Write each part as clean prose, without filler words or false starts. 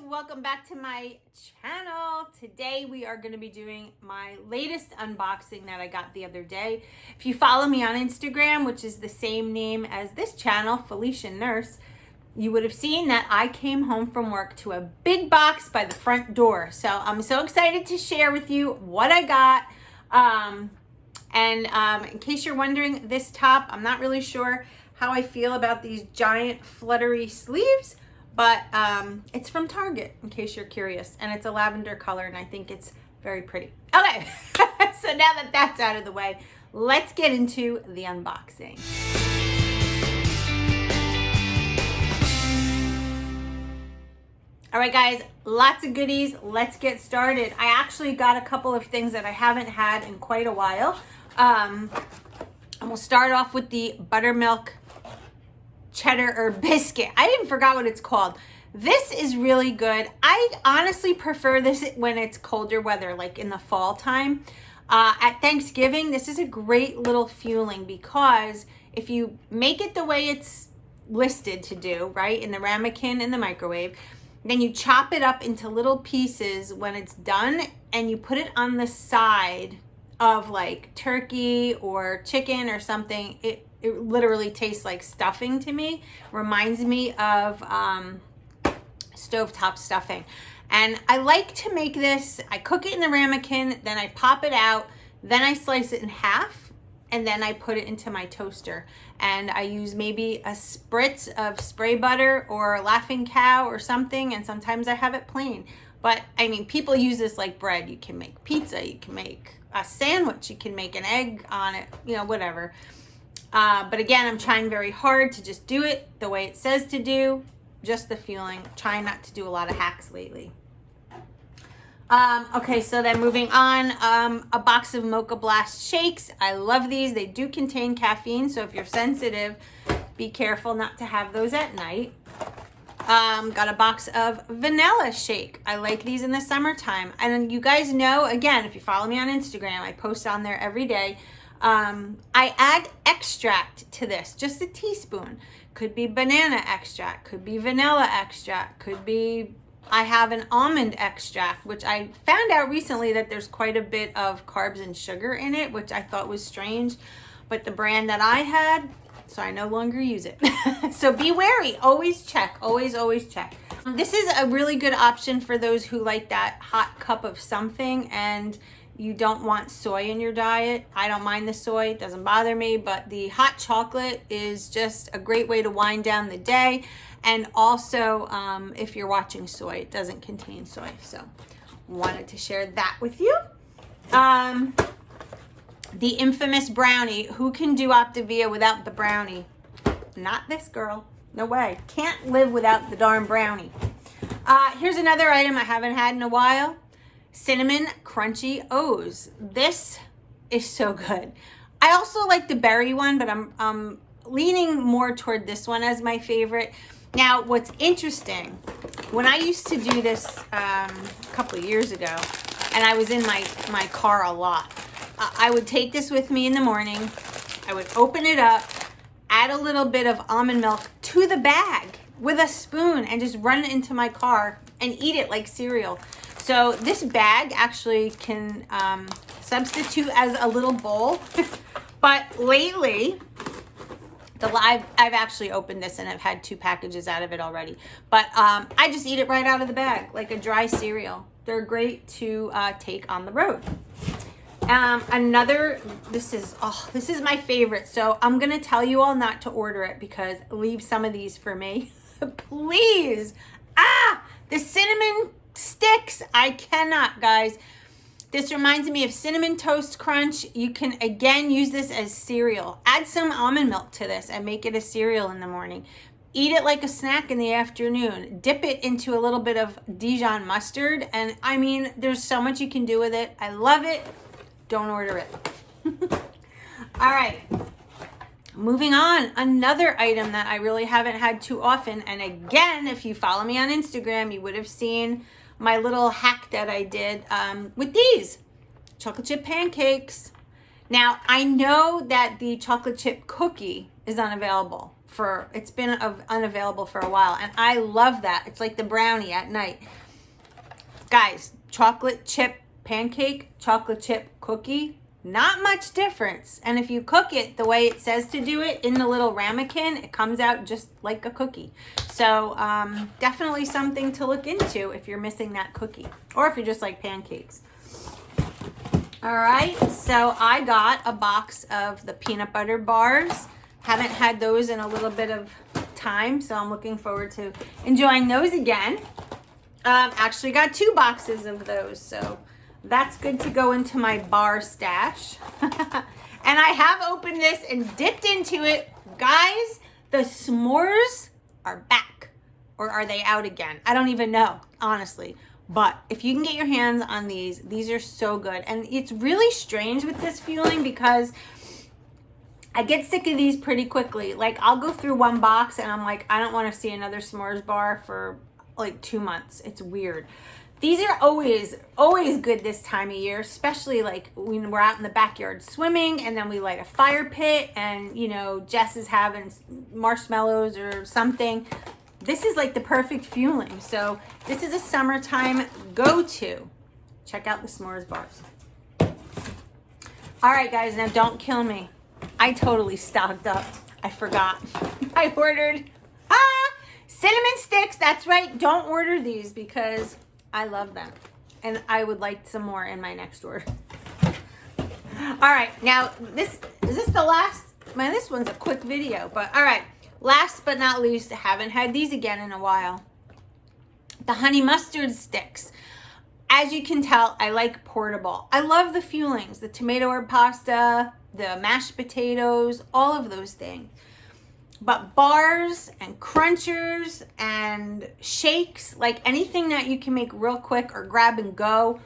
welcome back to my channel. Today we are going to be doing my latest unboxing that I got the other day. If you follow me on Instagram, which is the same name as this channel, Feliciannurse, you would have seen that I came home from work to a big box by the front door. So I'm so excited to share with you what I got. In case you're wondering, this top, I'm not really sure how I feel about these giant fluttery sleeves, but it's from Target, in case you're curious, and it's a lavender color, and I think it's very pretty. Okay, so now that that's out of the way, let's get into the unboxing. All right, guys, lots of goodies. Let's get started. I actually got a couple of things that I haven't had in quite a while. And we'll start off with the buttermilk cheddar or biscuit. I even forgot what it's called. This is really good. I honestly prefer this when it's colder weather, like in the fall time. At Thanksgiving, this is a great little fueling because if you make it the way it's listed to do, right, in the ramekin in the microwave, then you chop it up into little pieces when it's done and you put it on the side of like turkey or chicken or something. It literally tastes like stuffing to me. Reminds me of stovetop stuffing. And I like to make this, I cook it in the ramekin, then I pop it out, then I slice it in half, and then I put it into my toaster. And I use maybe a spritz of spray butter or Laughing Cow or something, and sometimes I have it plain. But I mean, people use this like bread. You can make pizza, you can make a sandwich, you can make an egg on it, you know, whatever. But again, I'm trying very hard to just do it the way it says to do, just the fueling. Trying not to do a lot of hacks lately. Okay, so then moving on, a box of Mocha Blast shakes. I love these. They do contain caffeine, so if you're sensitive, be careful not to have those at night. Got a box of vanilla shake. I like these in the summertime. And you guys know, again, if you follow me on Instagram, I post on there every day. I add extract to this, just a teaspoon. Could be banana extract, could be vanilla extract, could be, I have an almond extract, which I found out recently that there's quite a bit of carbs and sugar in it, which I thought was strange. But the brand that I had, so I no longer use it. So be wary, always check, always check. This is a really good option for those who like that hot cup of something and you don't want soy in your diet. I don't mind the soy, it doesn't bother me, but the hot chocolate is just a great way to wind down the day. And also, if you're watching soy, it doesn't contain soy. So wanted to share that with you. The infamous brownie. Who can do Optavia without the brownie? Not this girl. No way. Can't live without the darn brownie. Here's another item I haven't had in a while. Cinnamon Crunchy O's. This is so good. I also like the berry one, but I'm leaning more toward this one as my favorite. Now, what's interesting, when I used to do this a couple of years ago, and I was in my car a lot, I would take this with me in the morning. I would open it up, add a little bit of almond milk to the bag with a spoon and just run it into my car and eat it like cereal. So this bag actually can substitute as a little bowl. But lately, I've actually opened this and I've had 2 packages out of it already. But I just eat it right out of the bag, like a dry cereal. They're great to take on the road. This is my favorite. So I'm gonna tell you all not to order it because leave some of these for me, please. The cinnamon sticks. I cannot, guys. This reminds me of Cinnamon Toast Crunch. You can again use this as cereal. Add some almond milk to this and make it a cereal in the morning. Eat it like a snack in the afternoon. Dip it into a little bit of Dijon mustard. And I mean, there's so much you can do with it. I love it. Don't order it. All right. Moving on, another item that I really haven't had too often. And again, if you follow me on Instagram, you would have seen my little hack that I did with these chocolate chip pancakes. Now, I know that the chocolate chip cookie is unavailable. it's been unavailable for a while, and I love that. It's like the brownie at night. Guys, chocolate chip pancake, chocolate chip cookie, not much difference. And if you cook it the way it says to do it in the little ramekin, it comes out just like a cookie. So definitely something to look into if you're missing that cookie, or if you just like pancakes. All right, so I got a box of the peanut butter bars. Haven't had those in a little bit of time, so I'm looking forward to enjoying those again. Actually got 2 boxes of those, so that's good to go into my bar stash. And I have opened this and dipped into it. Guys, the s'mores are back. Or are they out again? I don't even know, honestly. But if you can get your hands on these are so good. And it's really strange with this Fueling because I get sick of these pretty quickly. Like, I'll go through 1 box and I'm like, I don't want to see another s'mores bar for like 2 months. It's weird. These are always good this time of year, especially like when we're out in the backyard swimming and then we light a fire pit and, you know, Jess is having marshmallows or something. This is like the perfect Fueling. So this is a summertime go-to. Check out the s'mores bars. All right, guys, now don't kill me. I totally stocked up. I forgot. I ordered cinnamon sticks. That's right. Don't order these because I love them. And I would like some more in my next order. All right. Now, is this the last? Man, this one's a quick video. But all right. Last but not least, I haven't had these again in a while. The honey mustard sticks. As you can tell, I like portable. I love the Fuelings, the tomato herb pasta, the mashed potatoes, all of those things. But bars and crunchers and shakes, like anything that you can make real quick or grab and go,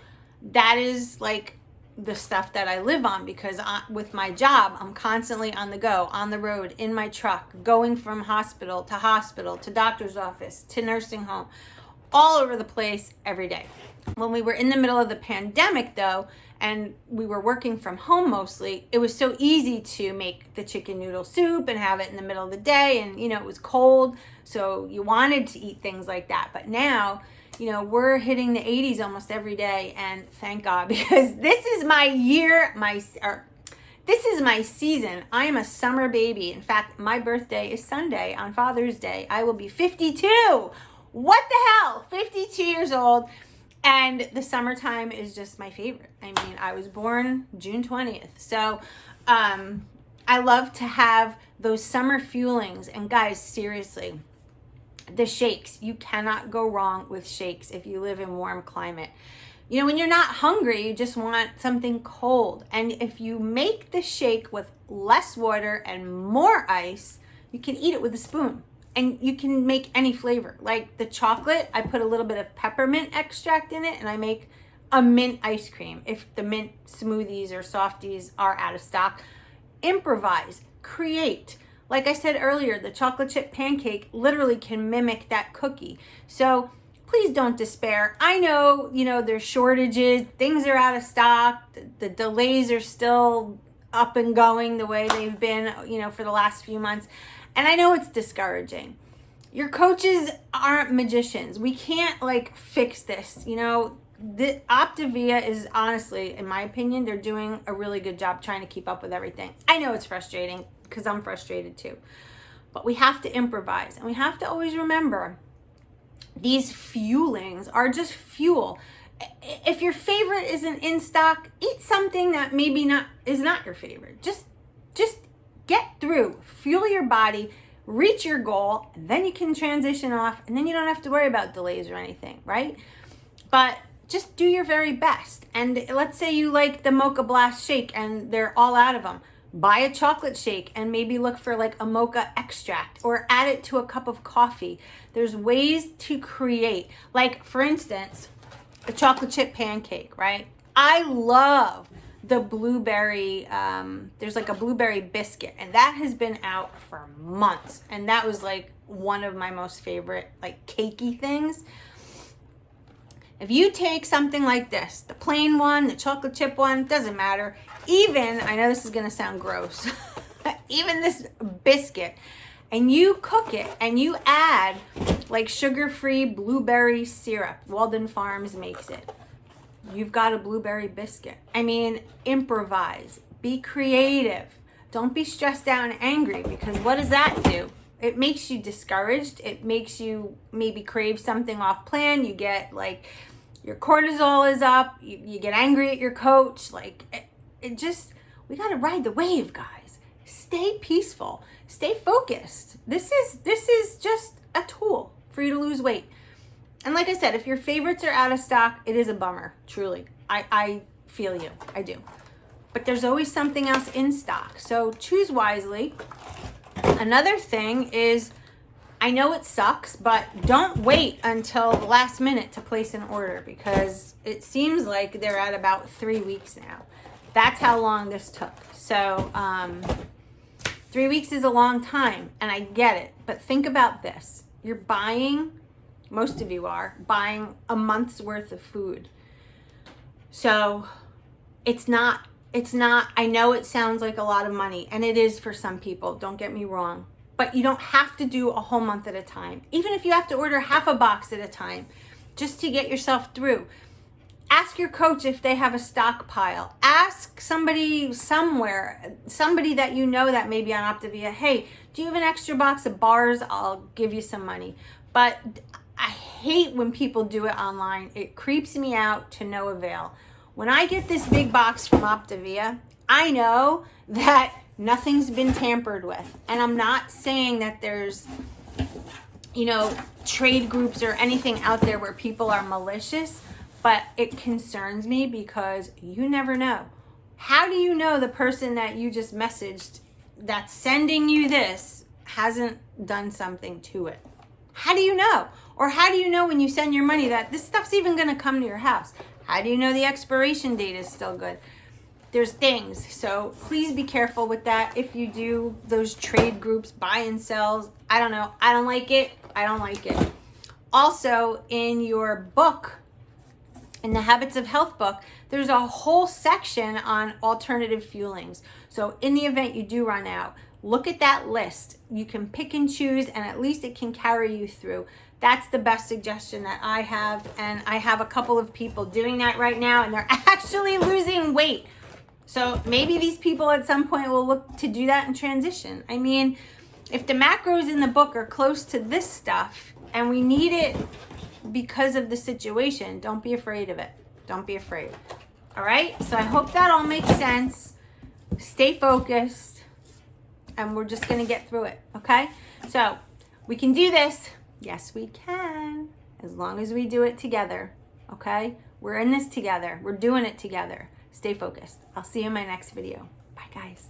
that is like the stuff that I live on because with my job, I'm constantly on the go, on the road, in my truck, going from hospital, to doctor's office, to nursing home, all over the place every day. When we were in the middle of the pandemic though, and we were working from home mostly, it was so easy to make the chicken noodle soup and have it in the middle of the day. And, you know, it was cold, so you wanted to eat things like that. But now, you know, we're hitting the 80s almost every day. And thank God, because this is my year, this is my season. I am a summer baby. In fact, my birthday is Sunday on Father's Day. I will be 52. What the hell? 52 years old. And the summertime is just my favorite. I mean, I was born June 20th. So I love to have those summer Fuelings. And guys, seriously, the shakes. You cannot go wrong with shakes if you live in warm climate. You know, when you're not hungry, you just want something cold. And if you make the shake with less water and more ice, you can eat it with a spoon. And you can make any flavor. Like the chocolate, I put a little bit of peppermint extract in it and I make a mint ice cream. If the mint smoothies or softies are out of stock, improvise, create. Like I said earlier, the chocolate chip pancake literally can mimic that cookie. So please don't despair. I know, you know, there's shortages, things are out of stock, the delays are still up and going the way they've been, you know, for the last few months. And I know it's discouraging. Your coaches aren't magicians. We can't like fix this. You know, the Optavia is honestly, in my opinion, they're doing a really good job trying to keep up with everything. I know it's frustrating because I'm frustrated too. But we have to improvise and we have to always remember these Fuelings are just fuel. If your favorite isn't in stock, eat something that maybe is not your favorite. Just get through, fuel your body, reach your goal, and then you can transition off, and then you don't have to worry about delays or anything, right? But just do your very best. And let's say you like the Mocha Blast shake and they're all out of them. Buy a chocolate shake and maybe look for like a mocha extract or add it to a cup of coffee. There's ways to create. Like, for instance, a chocolate chip pancake, right? I love the blueberry, there's like a blueberry biscuit, and that has been out for months. And that was like one of my most favorite like cakey things. If you take something like this, the plain one, the chocolate chip one, doesn't matter. Even, I know this is gonna sound gross, even this biscuit, and you cook it and you add like sugar-free blueberry syrup, Walden Farms makes it, you've got a blueberry biscuit. I mean, improvise, be creative. Don't be stressed out and angry, because what does that do? It makes you discouraged. It makes you maybe crave something off plan. You get like, your cortisol is up. You get angry at your coach. Like it just, we got to ride the wave, guys. Stay peaceful. Stay focused. This is just a tool for you to lose weight. And like I said, if your favorites are out of stock, it is a bummer, truly. I feel you, I do. But there's always something else in stock. So choose wisely. Another thing is, I know it sucks, but don't wait until the last minute to place an order, because it seems like they're at about 3 weeks now. That's how long this took. So 3 weeks is a long time, and I get it. But think about this. You're buying, most of you are, buying a month's worth of food. So it's not, I know it sounds like a lot of money, and it is for some people, don't get me wrong, but you don't have to do a whole month at a time. Even if you have to order half a box at a time, just to get yourself through. Ask your coach if they have a stockpile. Ask somebody somewhere, somebody that you know that may be on Optavia, hey, do you have an extra box of bars? I'll give you some money. But I hate when people do it online. It creeps me out to no avail. When I get this big box from Optavia, I know that nothing's been tampered with. And I'm not saying that there's, you know, trade groups or anything out there where people are malicious, but it concerns me because you never know. How do you know the person that you just messaged that's sending you this hasn't done something to it? How do you know? Or how do you know when you send your money that this stuff's even gonna come to your house? How do you know the expiration date is still good? There's things, so please be careful with that. If you do those trade groups, buy and sells, I don't know, I don't like it, I don't like it. Also, in your book, in the Habits of Health book, there's a whole section on alternative fuelings. So in the event you do run out, look at that list. You can pick and choose, and at least it can carry you through. That's the best suggestion that I have, and I have a couple of people doing that right now, and they're actually losing weight. So maybe these people at some point will look to do that in transition. I mean, if the macros in the book are close to this stuff, and we need it because of the situation, don't be afraid of it. Don't be afraid. All right? So I hope that all makes sense. Stay focused, and we're just going to get through it, okay? So we can do this. Yes, we can, as long as we do it together, okay? We're in this together. We're doing it together. Stay focused. I'll see you in my next video. Bye, guys.